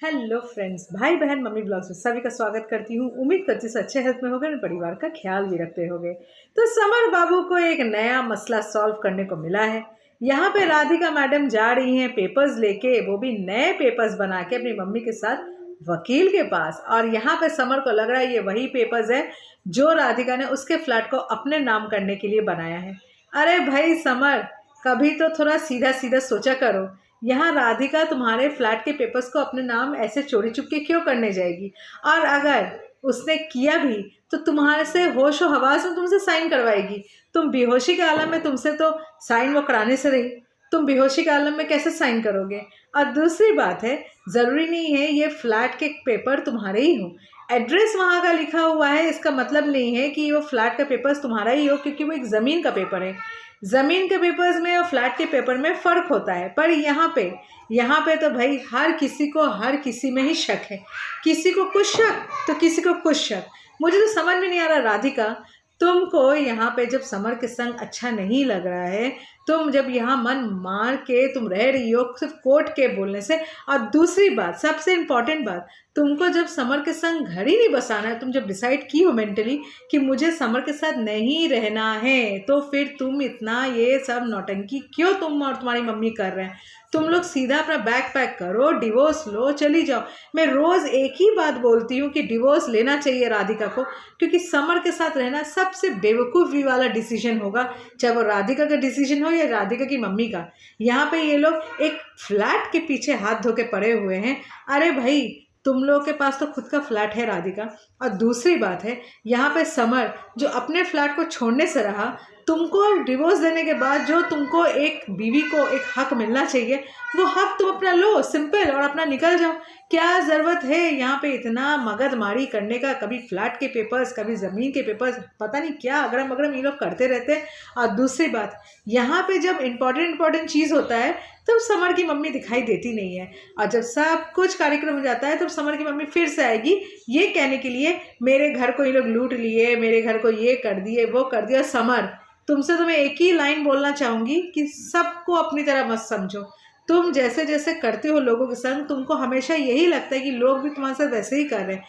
Hello friends, भाई बहन mummy blogs में सभी का स्वागत करती हूँ। उम्मीद करती हूँ अच्छे हेल्थ में होगे और परिवार का ख्याल भी रखते होगे। तो समर बाबू को एक नया मसला सॉल्व करने को मिला है। यहाँ पे राधिका मैडम जा रही हैं पेपर्स लेके, वो भी नए पेपर्स बना के अपनी मम्मी के साथ वकील के पास। और यहाँ पे समर को लग रहा है ये वही पेपर्स है जो राधिका ने उसके फ्लैट को अपने नाम करने के लिए बनाया है। अरे भाई समर, कभी तो थोड़ा सीधा सीधा सोचा करो। यहाँ राधिका तुम्हारे फ्लैट के पेपर्स को अपने नाम ऐसे चोरी चुपके क्यों करने जाएगी? और अगर उसने किया भी तो तुम्हारे से होशो हवास में तुमसे साइन करवाएगी। तुम बेहोशी के आलम में तुमसे तो साइन वो कराने से रही, तुम बेहोशी के आलम में कैसे साइन करोगे? और दूसरी बात है, ज़रूरी नहीं है ये फ्लैट के पेपर तुम्हारे ही हो। एड्रेस वहाँ का लिखा हुआ है, इसका मतलब नहीं है कि वो फ्लैट का पेपर्स तुम्हारा ही हो, क्योंकि वो एक ज़मीन का पेपर है। ज़मीन के पेपर्स में और फ्लैट के पेपर में फ़र्क होता है। पर यहाँ पे तो भाई हर किसी को हर किसी में ही शक है। किसी को कुछ शक तो किसी को कुछ शक। मुझे तो समझ में नहीं आ रहा राधिका, तुमको यहाँ पे जब समर के संग अच्छा नहीं लग रहा है, तुम जब यहाँ मन मार के तुम रह रही हो सिर्फ कोर्ट के बोलने से। और दूसरी बात, सबसे इम्पॉर्टेंट बात, तुमको जब समर के संग घर ही नहीं बसाना है, तुम जब डिसाइड की हो मेंटली कि मुझे समर के साथ नहीं रहना है, तो फिर तुम इतना ये सब नौटंकी क्यों तुम और तुम्हारी मम्मी कर रहे हैं? तुम लोग सीधा अपना बैग पैक करो, डिवोर्स लो, चली जाओ। मैं रोज़ एक ही बात बोलती हूँ कि डिवोर्स लेना चाहिए राधिका को, क्योंकि समर के साथ रहना सबसे बेवकूफ़ी वाला डिसीजन होगा, चाहे वो राधिका का डिसीजन हो या राधिका की मम्मी का। यहाँ पे ये लोग एक फ्लैट के पीछे हाथ धो के पड़े हुए हैं। अरे भाई, तुम लोग के पास तो खुद का फ्लैट है राधिका। और दूसरी बात है, यहाँ पे समर जो अपने फ्लैट को छोड़ने से रहा, तुमको डिवोर्स देने के बाद जो तुमको एक बीवी को एक हक मिलना चाहिए, वो हक तुम अपना लो सिंपल और अपना निकल जाओ। क्या ज़रूरत है यहाँ पे इतना मगजमारी करने का? कभी फ्लैट के पेपर्स, कभी ज़मीन के पेपर्स, पता नहीं क्या अगरम अगरम ये लोग करते रहते हैं। और दूसरी बात, यहाँ पे जब इम्पॉर्टेंट चीज़ होता है तब समर की मम्मी दिखाई देती नहीं है, और जब सब कुछ कार्यक्रम हो जाता है तब समर की मम्मी फिर से आएगी ये कहने के लिए मेरे घर को ये लोग लूट लिए, मेरे घर को ये कर दिए, वो कर दिया। समर, तुमसे तो मैं एक ही लाइन बोलना चाहूँगी कि सबको अपनी तरह मत समझो। तुम जैसे जैसे करते हो लोगों के संग, तुमको हमेशा यही लगता है कि लोग भी तुम्हारे साथ वैसे ही कर रहे हैं।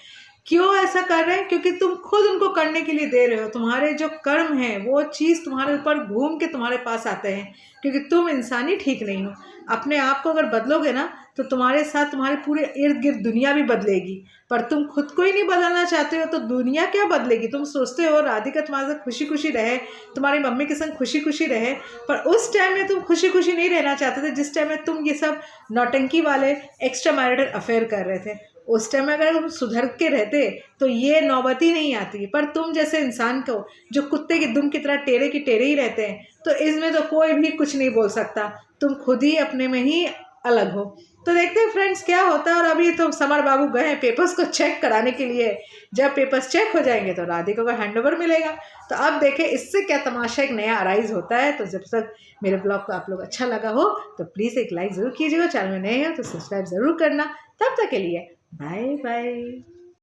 क्यों ऐसा कर रहे हैं? क्योंकि तुम खुद उनको करने के लिए दे रहे हो। तुम्हारे जो कर्म हैं वो चीज़ तुम्हारे ऊपर घूम के तुम्हारे पास आते हैं, क्योंकि तुम इंसान ही ठीक नहीं हो। अपने आप को अगर बदलोगे ना तो तुम्हारे साथ तुम्हारे पूरे इर्द गिर्द दुनिया भी बदलेगी। पर तुम खुद को ही नहीं बदलना चाहते हो तो दुनिया क्या बदलेगी? तुम सोचते हो राधिका तुम्हारे साथ खुशी खुशी रहे, तुम्हारी मम्मी के संग खुशी खुशी रहे, पर उस टाइम में तुम खुशी खुशी नहीं रहना चाहते थे जिस टाइम में तुम ये सब नौटंकी वाले एक्स्ट्रा मैरिटल अफेयर कर रहे थे। उस टाइम में अगर तुम सुधर के रहते तो ये नौबत ही नहीं आती। पर तुम जैसे इंसान को जो कुत्ते की दुम की तरह टेढ़े की टेढ़े ही रहते हैं, तो इसमें तो कोई भी कुछ नहीं बोल सकता। तुम खुद ही अपने में ही अलग हो। तो देखते हैं फ्रेंड्स क्या होता है। और अभी तो समर बाबू गए हैं पेपर्स को चेक कराने के लिए। जब पेपर्स चेक हो जाएंगे तो राधिका को हैंडओवर मिलेगा। तो अब देखें इससे क्या तमाशा एक नया अराइज होता है। तो जब तक मेरे ब्लॉग को आप लोग अच्छा लगा हो तो प्लीज़ एक लाइक ज़रूर कीजिएगा, चैनल में नए हो तो सब्सक्राइब ज़रूर करना। तब तक के लिए बाय बाय।